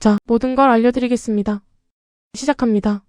자, 모든 걸 알려드리겠습니다. 시작합니다.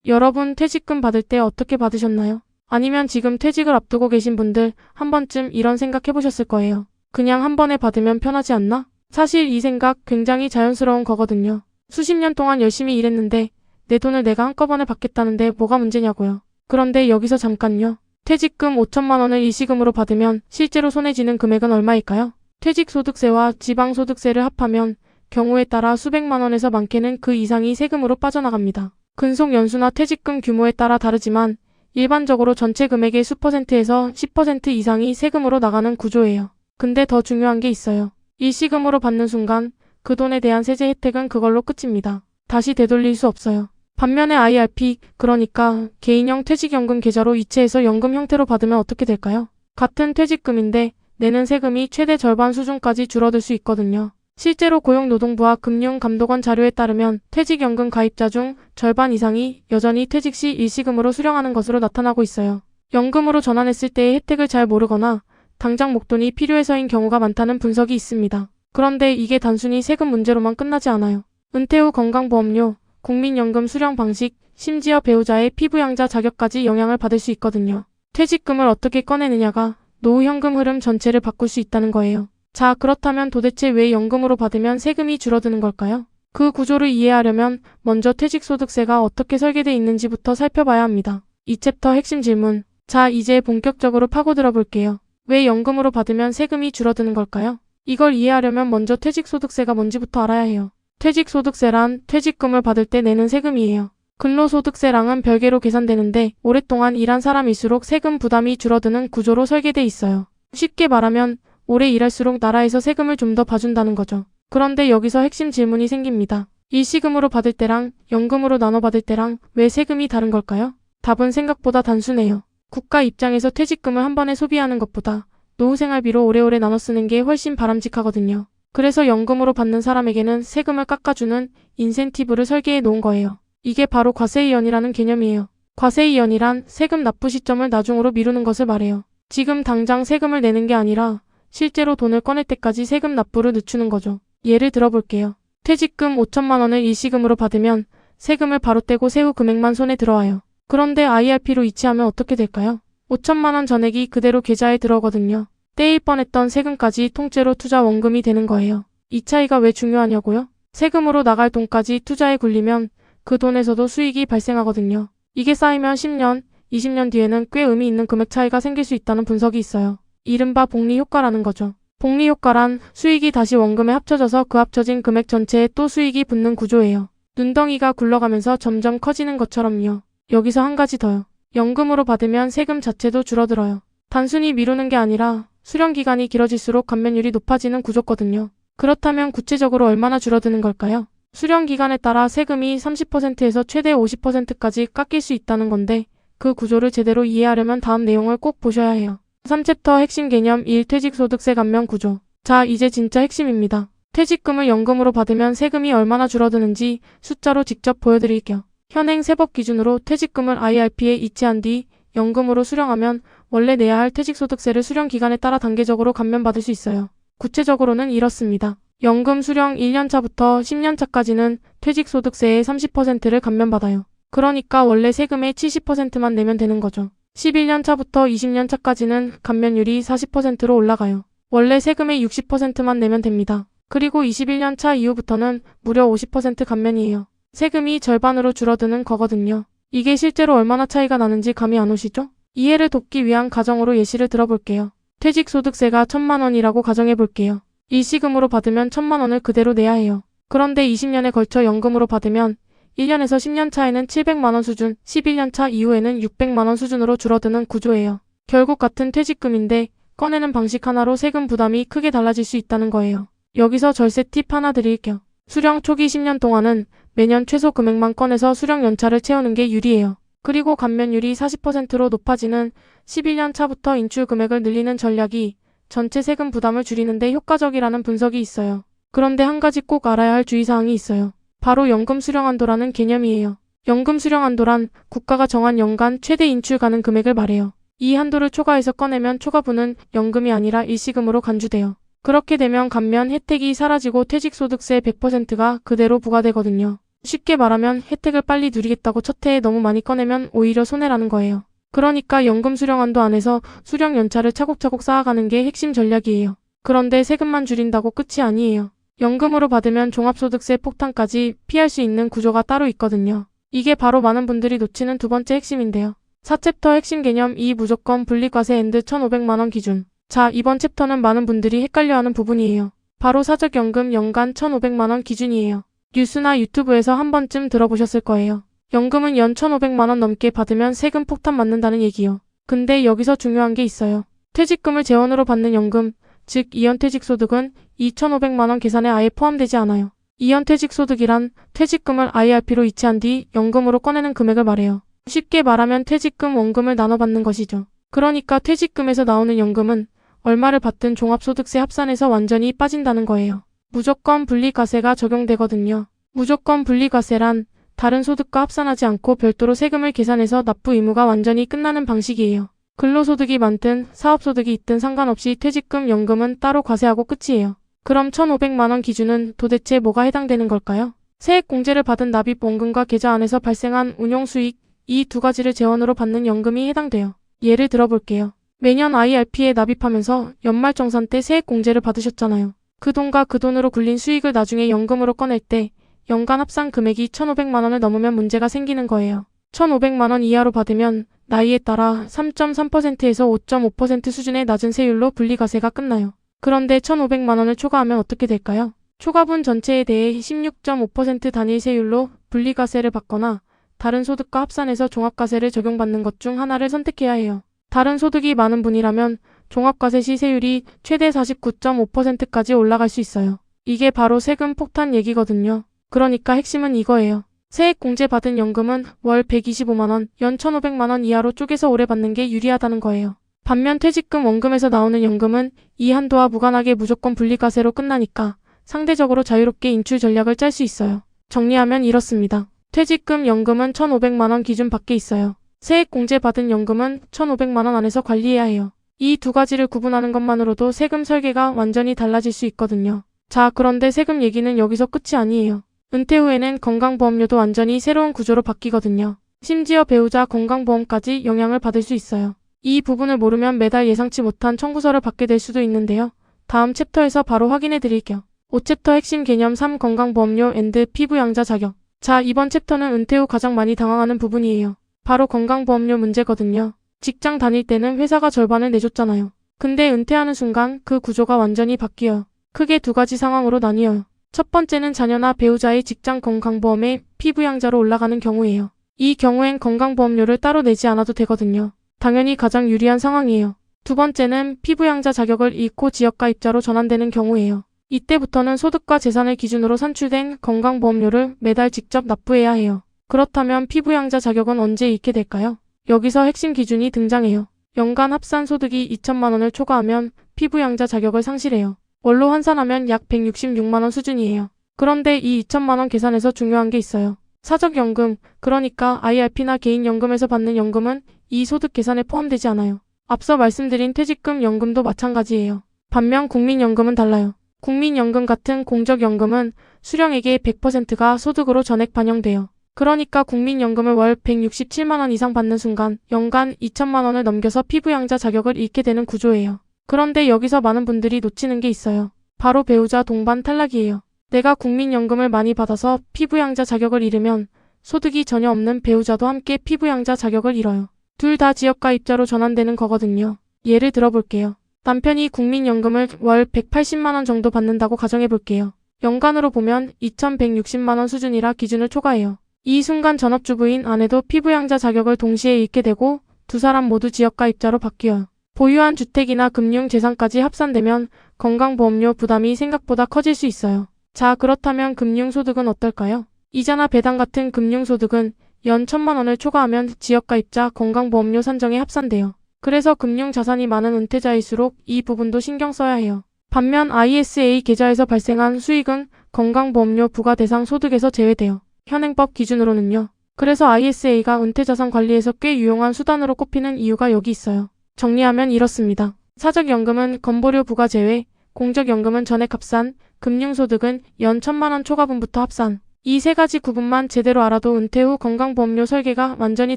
여러분 퇴직금 받을 때 어떻게 받으셨나요? 아니면 지금 퇴직을 앞두고 계신 분들 한 번쯤 이런 생각 해보셨을 거예요. 그냥 한 번에 받으면 편하지 않나? 사실 이 생각 굉장히 자연스러운 거거든요. 수십 년 동안 열심히 일했는데 내 돈을 내가 한꺼번에 받겠다는데 뭐가 문제냐고요. 그런데 여기서 잠깐요. 퇴직금 5천만 원을 일시금으로 받으면 실제로 손에 쥐는 금액은 얼마일까요? 퇴직소득세와 지방소득세를 합하면 경우에 따라 수백만 원에서 많게는 그 이상이 세금으로 빠져나갑니다. 근속 연수나 퇴직금 규모에 따라 다르지만 일반적으로 전체 금액의 수퍼센트에서 10% 이상이 세금으로 나가는 구조예요. 근데 더 중요한 게 있어요. 일시금으로 받는 순간 그 돈에 대한 세제 혜택은 그걸로 끝입니다. 다시 되돌릴 수 없어요. 반면에 IRP, 그러니까 개인형 퇴직연금 계좌로 이체해서 연금 형태로 받으면 어떻게 될까요? 같은 퇴직금인데 내는 세금이 최대 절반 수준까지 줄어들 수 있거든요. 실제로 고용노동부와 금융감독원 자료에 따르면 퇴직연금 가입자 중 절반 이상이 여전히 퇴직 시 일시금으로 수령하는 것으로 나타나고 있어요. 연금으로 전환했을 때의 혜택을 잘 모르거나 당장 목돈이 필요해서인 경우가 많다는 분석이 있습니다. 그런데 이게 단순히 세금 문제로만 끝나지 않아요. 은퇴 후 건강보험료, 국민연금 수령 방식, 심지어 배우자의 피부양자 자격까지 영향을 받을 수 있거든요. 퇴직금을 어떻게 꺼내느냐가 노후 현금 흐름 전체를 바꿀 수 있다는 거예요. 자, 그렇다면 도대체 왜 연금으로 받으면 세금이 줄어드는 걸까요? 그 구조를 이해하려면 먼저 퇴직소득세가 어떻게 설계되어 있는지부터 살펴봐야 합니다. 이 챕터 핵심 질문. 자, 이제 본격적으로 파고들어 볼게요. 왜 연금으로 받으면 세금이 줄어드는 걸까요? 이걸 이해하려면 먼저 퇴직소득세가 뭔지부터 알아야 해요. 퇴직소득세란 퇴직금을 받을 때 내는 세금이에요. 근로소득세랑은 별개로 계산되는데 오랫동안 일한 사람일수록 세금 부담이 줄어드는 구조로 설계돼 있어요. 쉽게 말하면 오래 일할수록 나라에서 세금을 좀 더 봐준다는 거죠. 그런데 여기서 핵심 질문이 생깁니다. 일시금으로 받을 때랑 연금으로 나눠 받을 때랑 왜 세금이 다른 걸까요? 답은 생각보다 단순해요. 국가 입장에서 퇴직금을 한 번에 소비하는 것보다 노후생활비로 오래오래 나눠 쓰는 게 훨씬 바람직하거든요. 그래서 연금으로 받는 사람에게는 세금을 깎아주는 인센티브를 설계해 놓은 거예요. 이게 바로 과세이연이라는 개념이에요. 과세이연이란 세금 납부 시점을 나중으로 미루는 것을 말해요. 지금 당장 세금을 내는 게 아니라 실제로 돈을 꺼낼 때까지 세금 납부를 늦추는 거죠. 예를 들어볼게요. 퇴직금 5천만 원을 일시금으로 받으면 세금을 바로 떼고 세후 금액만 손에 들어와요. 그런데 IRP로 이체하면 어떻게 될까요? 5천만 원 전액이 그대로 계좌에 들어오거든요. 떼일 뻔했던 세금까지 통째로 투자 원금이 되는 거예요. 이 차이가 왜 중요하냐고요? 세금으로 나갈 돈까지 투자에 굴리면 그 돈에서도 수익이 발생하거든요. 이게 쌓이면 10년, 20년 뒤에는 꽤 의미 있는 금액 차이가 생길 수 있다는 분석이 있어요. 이른바 복리효과라는 거죠. 복리효과란 수익이 다시 원금에 합쳐져서 그 합쳐진 금액 전체에 또 수익이 붙는 구조예요. 눈덩이가 굴러가면서 점점 커지는 것처럼요. 여기서 한 가지 더요. 연금으로 받으면 세금 자체도 줄어들어요. 단순히 미루는 게 아니라 수령 기간이 길어질수록 감면율이 높아지는 구조거든요. 그렇다면 구체적으로 얼마나 줄어드는 걸까요? 수령 기간에 따라 세금이 30%에서 최대 50%까지 깎일 수 있다는 건데 그 구조를 제대로 이해하려면 다음 내용을 꼭 보셔야 해요. 3챕터 핵심 개념 1. 퇴직소득세 감면 구조. 자, 이제 진짜 핵심입니다. 퇴직금을 연금으로 받으면 세금이 얼마나 줄어드는지 숫자로 직접 보여드릴게요. 현행 세법 기준으로 퇴직금을 IRP에 이체한 뒤 연금으로 수령하면 원래 내야 할 퇴직소득세를 수령 기간에 따라 단계적으로 감면받을 수 있어요. 구체적으로는 이렇습니다. 연금 수령 1년차부터 10년차까지는 퇴직소득세의 30%를 감면받아요. 그러니까 원래 세금의 70%만 내면 되는 거죠. 11년차부터 20년차까지는 감면율이 40%로 올라가요. 원래 세금의 60%만 내면 됩니다. 그리고 21년차 이후부터는 무려 50% 감면이에요. 세금이 절반으로 줄어드는 거거든요. 이게 실제로 얼마나 차이가 나는지 감이 안 오시죠? 이해를 돕기 위한 가정으로 예시를 들어볼게요. 퇴직소득세가 1,000만 원이라고 가정해볼게요. 일시금으로 받으면 1,000만 원을 그대로 내야 해요. 그런데 20년에 걸쳐 연금으로 받으면 1년에서 10년 차에는 700만 원 수준, 11년 차 이후에는 600만 원 수준으로 줄어드는 구조예요. 결국 같은 퇴직금인데 꺼내는 방식 하나로 세금 부담이 크게 달라질 수 있다는 거예요. 여기서 절세 팁 하나 드릴게요. 수령 초기 10년 동안은 매년 최소 금액만 꺼내서 수령 연차를 채우는 게 유리해요. 그리고 감면율이 40%로 높아지는 11년 차부터 인출 금액을 늘리는 전략이 전체 세금 부담을 줄이는데 효과적이라는 분석이 있어요. 그런데 한 가지 꼭 알아야 할 주의사항이 있어요. 바로 연금 수령한도라는 개념이에요. 연금 수령한도란 국가가 정한 연간 최대 인출 가능 금액을 말해요. 이 한도를 초과해서 꺼내면 초과분은 연금이 아니라 일시금으로 간주돼요. 그렇게 되면 감면 혜택이 사라지고 퇴직소득세 100%가 그대로 부과되거든요. 쉽게 말하면 혜택을 빨리 누리겠다고 첫 해에 너무 많이 꺼내면 오히려 손해라는 거예요. 그러니까 연금 수령한도 안에서 수령 연차를 차곡차곡 쌓아가는 게 핵심 전략이에요. 그런데 세금만 줄인다고 끝이 아니에요. 연금으로 받으면 종합소득세 폭탄까지 피할 수 있는 구조가 따로 있거든요. 이게 바로 많은 분들이 놓치는 두 번째 핵심인데요. 4챕터 핵심 개념 2 무조건 분리과세 앤드 1,500만원 기준. 자, 이번 챕터는 많은 분들이 헷갈려하는 부분이에요. 바로 사적연금 연간 1,500만원 기준이에요. 뉴스나 유튜브에서 한 번쯤 들어보셨을 거예요. 연금은 연 1,500만원 넘게 받으면 세금 폭탄 맞는다는 얘기요. 근데 여기서 중요한 게 있어요. 퇴직금을 재원으로 받는 연금, 즉 이연퇴직소득은 2,500만원 계산에 아예 포함되지 않아요. 이연퇴직소득이란 퇴직금을 IRP로 이체한 뒤 연금으로 꺼내는 금액을 말해요. 쉽게 말하면 퇴직금 원금을 나눠 받는 것이죠. 그러니까 퇴직금에서 나오는 연금은 얼마를 받든 종합소득세 합산해서 완전히 빠진다는 거예요. 무조건 분리과세가 적용되거든요. 무조건 분리과세란 다른 소득과 합산하지 않고 별도로 세금을 계산해서 납부 의무가 완전히 끝나는 방식이에요. 근로소득이 많든 사업소득이 있든 상관없이 퇴직금, 연금은 따로 과세하고 끝이에요. 그럼 1,500만원 기준은 도대체 뭐가 해당되는 걸까요? 세액공제를 받은 납입 원금과 계좌 안에서 발생한 운용수익, 이 두 가지를 재원으로 받는 연금이 해당돼요. 예를 들어볼게요. 매년 IRP에 납입하면서 연말정산 때 세액공제를 받으셨잖아요. 그 돈과 그 돈으로 굴린 수익을 나중에 연금으로 꺼낼 때 연간 합산 금액이 1,500만원을 넘으면 문제가 생기는 거예요. 1,500만원 이하로 받으면 나이에 따라 3.3%에서 5.5% 수준의 낮은 세율로 분리과세가 끝나요. 그런데 1,500만원을 초과하면 어떻게 될까요? 초과분 전체에 대해 16.5% 단일 세율로 분리과세를 받거나 다른 소득과 합산해서 종합과세를 적용받는 것 중 하나를 선택해야 해요. 다른 소득이 많은 분이라면 종합과세 시 세율이 최대 49.5%까지 올라갈 수 있어요. 이게 바로 세금 폭탄 얘기거든요. 그러니까 핵심은 이거예요. 세액공제 받은 연금은 월 125만원, 연 1,500만원 이하로 쪼개서 오래 받는 게 유리하다는 거예요. 반면 퇴직금 원금에서 나오는 연금은 이 한도와 무관하게 무조건 분리과세로 끝나니까 상대적으로 자유롭게 인출 전략을 짤 수 있어요. 정리하면 이렇습니다. 퇴직금, 연금은 1,500만원 기준 밖에 있어요. 세액공제 받은 연금은 1,500만원 안에서 관리해야 해요. 이 두 가지를 구분하는 것만으로도 세금 설계가 완전히 달라질 수 있거든요. 자, 그런데 세금 얘기는 여기서 끝이 아니에요. 은퇴 후에는 건강보험료도 완전히 새로운 구조로 바뀌거든요. 심지어 배우자 건강보험까지 영향을 받을 수 있어요. 이 부분을 모르면 매달 예상치 못한 청구서를 받게 될 수도 있는데요. 다음 챕터에서 바로 확인해 드릴게요. 5챕터 핵심 개념 3 건강보험료 앤드 피부양자 자격. 자, 이번 챕터는 은퇴 후 가장 많이 당황하는 부분이에요. 바로 건강보험료 문제거든요. 직장 다닐 때는 회사가 절반을 내줬잖아요. 근데 은퇴하는 순간 그 구조가 완전히 바뀌어요. 크게 두 가지 상황으로 나뉘어요. 첫 번째는 자녀나 배우자의 직장 건강보험에 피부양자로 올라가는 경우예요. 이 경우엔 건강보험료를 따로 내지 않아도 되거든요. 당연히 가장 유리한 상황이에요. 두 번째는 피부양자 자격을 잃고 지역가입자로 전환되는 경우예요. 이때부터는 소득과 재산을 기준으로 산출된 건강보험료를 매달 직접 납부해야 해요. 그렇다면 피부양자 자격은 언제 잃게 될까요? 여기서 핵심 기준이 등장해요. 연간 합산 소득이 2천만원을 초과하면 피부양자 자격을 상실해요. 월로 환산하면 약 166만원 수준이에요. 그런데 이 2천만원 계산에서 중요한 게 있어요. 사적연금, 그러니까 IRP나 개인연금에서 받는 연금은 이 소득 계산에 포함되지 않아요. 앞서 말씀드린 퇴직금, 연금도 마찬가지예요. 반면 국민연금은 달라요. 국민연금 같은 공적연금은 수령액의 100%가 소득으로 전액 반영돼요. 그러니까 국민연금을 월 167만원 이상 받는 순간 연간 2천만원을 넘겨서 피부양자 자격을 잃게 되는 구조예요. 그런데 여기서 많은 분들이 놓치는 게 있어요. 바로 배우자 동반 탈락이에요. 내가 국민연금을 많이 받아서 피부양자 자격을 잃으면 소득이 전혀 없는 배우자도 함께 피부양자 자격을 잃어요. 둘 다 지역가입자로 전환되는 거거든요. 예를 들어볼게요. 남편이 국민연금을 월 180만원 정도 받는다고 가정해볼게요. 연간으로 보면 2,160만원 수준이라 기준을 초과해요. 이 순간 전업주부인 아내도 피부양자 자격을 동시에 잃게 되고 두 사람 모두 지역가입자로 바뀌어요. 보유한 주택이나 금융재산까지 합산되면 건강보험료 부담이 생각보다 커질 수 있어요. 자, 그렇다면 금융소득은 어떨까요? 이자나 배당 같은 금융소득은 연 1,000만원을 초과하면 지역가입자 건강보험료 산정에 합산돼요. 그래서 금융자산이 많은 은퇴자일수록 이 부분도 신경 써야 해요. 반면 ISA 계좌에서 발생한 수익은 건강보험료 부과 대상 소득에서 제외돼요. 현행법 기준으로는요. 그래서 ISA가 은퇴자산 관리에서 꽤 유용한 수단으로 꼽히는 이유가 여기 있어요. 정리하면 이렇습니다. 사적연금은 건보료 부과 제외, 공적연금은 전액 합산, 금융소득은 연 1,000만 원 초과분부터 합산. 이 세 가지 구분만 제대로 알아도 은퇴 후 건강보험료 설계가 완전히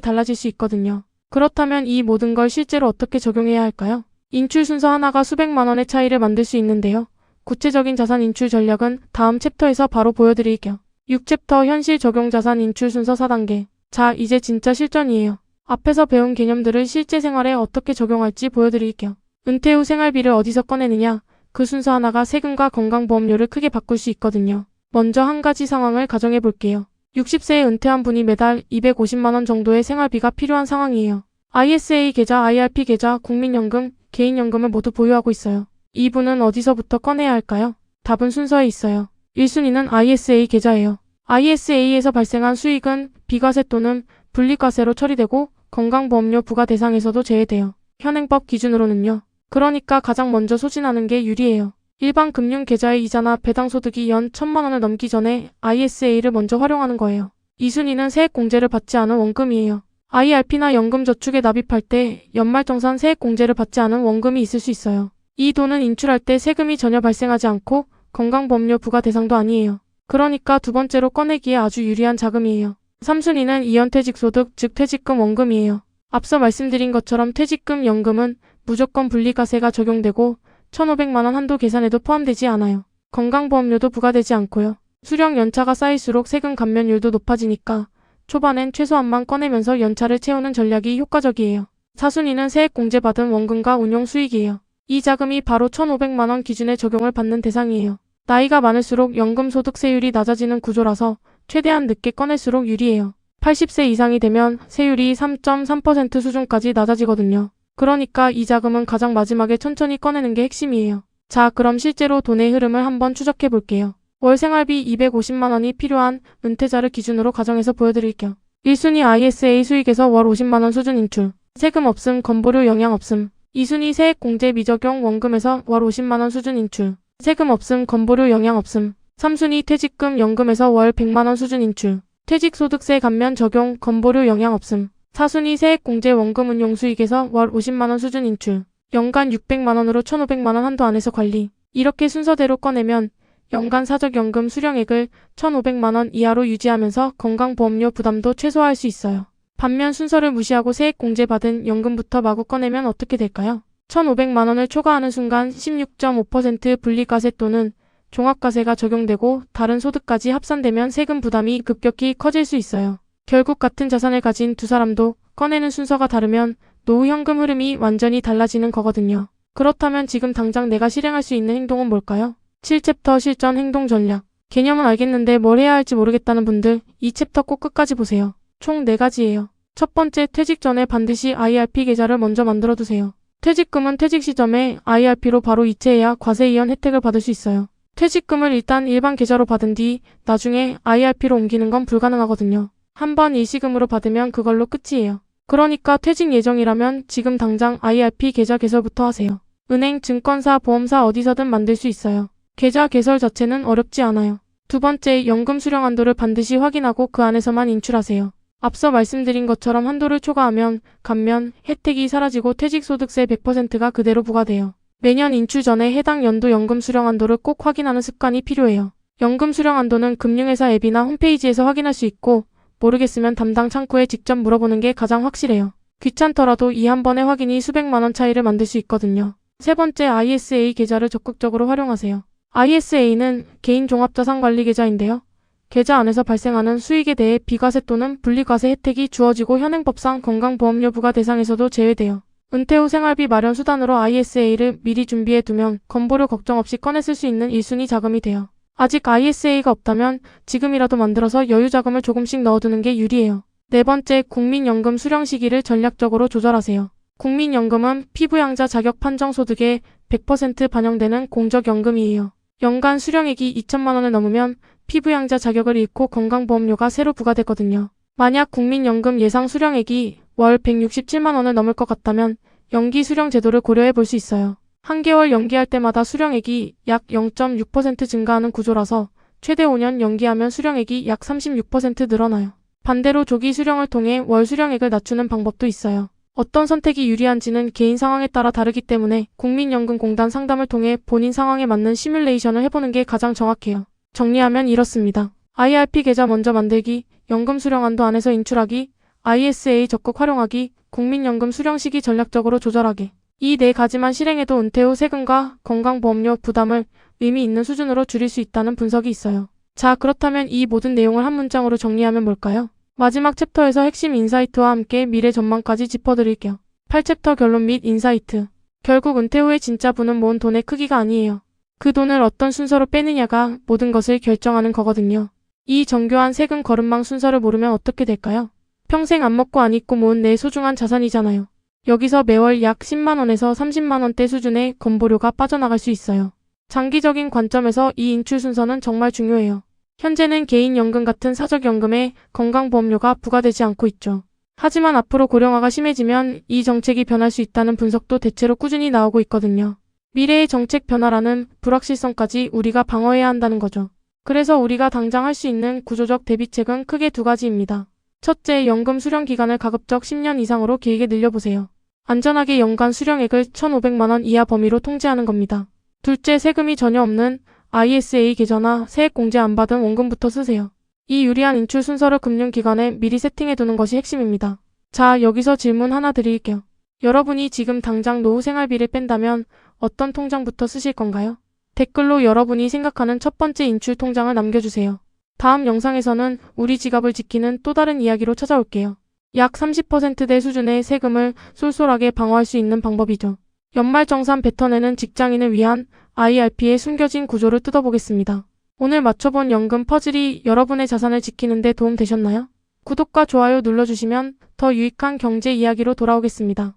달라질 수 있거든요. 그렇다면 이 모든 걸 실제로 어떻게 적용해야 할까요? 인출 순서 하나가 수백만 원의 차이를 만들 수 있는데요. 구체적인 자산 인출 전략은 다음 챕터에서 바로 보여드릴게요. 6챕터 현실 적용 자산 인출 순서 4단계. 자, 이제 진짜 실전이에요. 앞에서 배운 개념들을 실제 생활에 어떻게 적용할지 보여드릴게요. 은퇴 후 생활비를 어디서 꺼내느냐? 그 순서 하나가 세금과 건강보험료를 크게 바꿀 수 있거든요. 먼저 한 가지 상황을 가정해 볼게요. 60세에 은퇴한 분이 매달 250만 원 정도의 생활비가 필요한 상황이에요. ISA 계좌, IRP 계좌, 국민연금, 개인연금을 모두 보유하고 있어요. 이분은 어디서부터 꺼내야 할까요? 답은 순서에 있어요. 1순위는 ISA 계좌예요. ISA에서 발생한 수익은 비과세 또는 분리과세로 처리되고 건강보험료 부과 대상에서도 제외돼요. 현행법 기준으로는요. 그러니까 가장 먼저 소진하는 게 유리해요. 일반 금융계좌의 이자나 배당소득이 연 1,000만 원을 넘기 전에 ISA를 먼저 활용하는 거예요. 2순위는 세액공제를 받지 않은 원금이에요. IRP나 연금저축에 납입할 때 연말정산 세액공제를 받지 않은 원금이 있을 수 있어요. 이 돈은 인출할 때 세금이 전혀 발생하지 않고 건강보험료 부과 대상도 아니에요. 그러니까 두 번째로 꺼내기에 아주 유리한 자금이에요. 3순위는 이연퇴직소득, 즉 퇴직금 원금이에요. 앞서 말씀드린 것처럼 퇴직금 연금은 무조건 분리과세가 적용되고 1,500만 원 한도 계산에도 포함되지 않아요. 건강보험료도 부과되지 않고요. 수령 연차가 쌓일수록 세금 감면율도 높아지니까 초반엔 최소한만 꺼내면서 연차를 채우는 전략이 효과적이에요. 4순위는 세액공제받은 원금과 운용수익이에요. 이 자금이 바로 1,500만 원 기준에 적용을 받는 대상이에요. 나이가 많을수록 연금소득세율이 낮아지는 구조라서 최대한 늦게 꺼낼수록 유리해요. 80세 이상이 되면 세율이 3.3% 수준까지 낮아지거든요. 그러니까 이 자금은 가장 마지막에 천천히 꺼내는 게 핵심이에요. 자, 그럼 실제로 돈의 흐름을 한번 추적해 볼게요. 월 생활비 250만 원이 필요한 은퇴자를 기준으로 가정해서 보여드릴게요. 1순위 ISA 수익에서 월 50만 원 수준 인출. 세금 없음, 건보료 영향 없음. 2순위 세액공제 미적용 원금에서 월 50만 원 수준 인출. 세금 없음, 건보료 영향 없음. 3순위 퇴직금 연금에서 월 100만 원 수준 인출. 퇴직소득세 감면 적용, 건보료 영향 없음. 4순위 세액공제 원금 운용 수익에서 월 50만 원 수준 인출. 연간 600만 원으로 1,500만 원 한도 안에서 관리. 이렇게 순서대로 꺼내면 연간 사적연금 수령액을 1,500만 원 이하로 유지하면서 건강보험료 부담도 최소화할 수 있어요. 반면 순서를 무시하고 세액공제 받은 연금부터 마구 꺼내면 어떻게 될까요? 1,500만 원을 초과하는 순간 16.5% 분리과세 또는 종합과세가 적용되고 다른 소득까지 합산되면 세금 부담이 급격히 커질 수 있어요. 결국 같은 자산을 가진 두 사람도 꺼내는 순서가 다르면 노후 현금 흐름이 완전히 달라지는 거거든요. 그렇다면 지금 당장 내가 실행할 수 있는 행동은 뭘까요? 7챕터 실전 행동 전략. 개념은 알겠는데 뭘 해야 할지 모르겠다는 분들 이 챕터 꼭 끝까지 보세요. 총 4가지예요. 첫 번째, 퇴직 전에 반드시 IRP 계좌를 먼저 만들어 두세요. 퇴직금은 퇴직 시점에 IRP로 바로 이체해야 과세 이연 혜택을 받을 수 있어요. 퇴직금을 일단 일반 계좌로 받은 뒤 나중에 IRP로 옮기는 건 불가능하거든요. 한번 일시금으로 받으면 그걸로 끝이에요. 그러니까 퇴직 예정이라면 지금 당장 IRP 계좌 개설부터 하세요. 은행, 증권사, 보험사 어디서든 만들 수 있어요. 계좌 개설 자체는 어렵지 않아요. 두 번째, 연금 수령 한도를 반드시 확인하고 그 안에서만 인출하세요. 앞서 말씀드린 것처럼 한도를 초과하면 감면, 혜택이 사라지고 퇴직소득세 100%가 그대로 부과돼요. 매년 인출 전에 해당 연도 연금 수령 한도를 꼭 확인하는 습관이 필요해요. 연금 수령 한도는 금융회사 앱이나 홈페이지에서 확인할 수 있고 모르겠으면 담당 창구에 직접 물어보는 게 가장 확실해요. 귀찮더라도 이 한 번의 확인이 수백만 원 차이를 만들 수 있거든요. 세 번째, ISA 계좌를 적극적으로 활용하세요. ISA는 개인 종합자산관리 계좌인데요. 계좌 안에서 발생하는 수익에 대해 비과세 또는 분리과세 혜택이 주어지고 현행법상 건강보험료 부과 대상에서도 제외돼요. 은퇴 후 생활비 마련 수단으로 ISA를 미리 준비해 두면 건보료 걱정 없이 꺼내 쓸 수 있는 1순위 자금이 돼요. 아직 ISA가 없다면 지금이라도 만들어서 여유 자금을 조금씩 넣어두는 게 유리해요. 네 번째, 국민연금 수령 시기를 전략적으로 조절하세요. 국민연금은 피부양자 자격 판정 소득에 100% 반영되는 공적연금이에요. 연간 수령액이 2천만 원을 넘으면 피부양자 자격을 잃고 건강보험료가 새로 부과되거든요. 만약 국민연금 예상 수령액이 월 167만 원을 넘을 것 같다면 연기 수령 제도를 고려해 볼 수 있어요. 한 개월 연기할 때마다 수령액이 약 0.6% 증가하는 구조라서 최대 5년 연기하면 수령액이 약 36% 늘어나요. 반대로 조기 수령을 통해 월 수령액을 낮추는 방법도 있어요. 어떤 선택이 유리한지는 개인 상황에 따라 다르기 때문에 국민연금공단 상담을 통해 본인 상황에 맞는 시뮬레이션을 해보는 게 가장 정확해요. 정리하면 이렇습니다. IRP 계좌 먼저 만들기, 연금 수령한도 안에서 인출하기, ISA 적극 활용하기, 국민연금 수령 시기 전략적으로 조절하기. 이 네 가지만 실행해도 은퇴 후 세금과 건강보험료 부담을 의미 있는 수준으로 줄일 수 있다는 분석이 있어요. 자, 그렇다면 이 모든 내용을 한 문장으로 정리하면 뭘까요? 마지막 챕터에서 핵심 인사이트와 함께 미래 전망까지 짚어드릴게요. 8챕터 결론 및 인사이트. 결국 은퇴 후에 진짜 부는 모은 돈의 크기가 아니에요. 그 돈을 어떤 순서로 빼느냐가 모든 것을 결정하는 거거든요. 이 정교한 세금 거름망 순서를 모르면 어떻게 될까요? 평생 안 먹고 안 입고 모은 내 소중한 자산이잖아요. 여기서 매월 약 10만원에서 30만원대 수준의 건보료가 빠져나갈 수 있어요. 장기적인 관점에서 이 인출 순서는 정말 중요해요. 현재는 개인연금 같은 사적연금에 건강보험료가 부과되지 않고 있죠. 하지만 앞으로 고령화가 심해지면 이 정책이 변할 수 있다는 분석도 대체로 꾸준히 나오고 있거든요. 미래의 정책 변화라는 불확실성까지 우리가 방어해야 한다는 거죠. 그래서 우리가 당장 할 수 있는 구조적 대비책은 크게 두 가지입니다. 첫째, 연금 수령 기간을 가급적 10년 이상으로 길게 늘려보세요. 안전하게 연간 수령액을 1,500만원 이하 범위로 통제하는 겁니다. 둘째, 세금이 전혀 없는 ISA 계좌나 세액 공제 안 받은 원금부터 쓰세요. 이 유리한 인출 순서를 금융기관에 미리 세팅해두는 것이 핵심입니다. 자, 여기서 질문 하나 드릴게요. 여러분이 지금 당장 노후 생활비를 뺀다면 어떤 통장부터 쓰실 건가요? 댓글로 여러분이 생각하는 첫 번째 인출 통장을 남겨주세요. 다음 영상에서는 우리 지갑을 지키는 또 다른 이야기로 찾아올게요. 약 30%대 수준의 세금을 쏠쏠하게 방어할 수 있는 방법이죠. 연말정산 뱉어내는 직장인을 위한 IRP의 숨겨진 구조를 뜯어보겠습니다. 오늘 맞춰본 연금 퍼즐이 여러분의 자산을 지키는 데 도움 되셨나요? 구독과 좋아요 눌러주시면 더 유익한 경제 이야기로 돌아오겠습니다.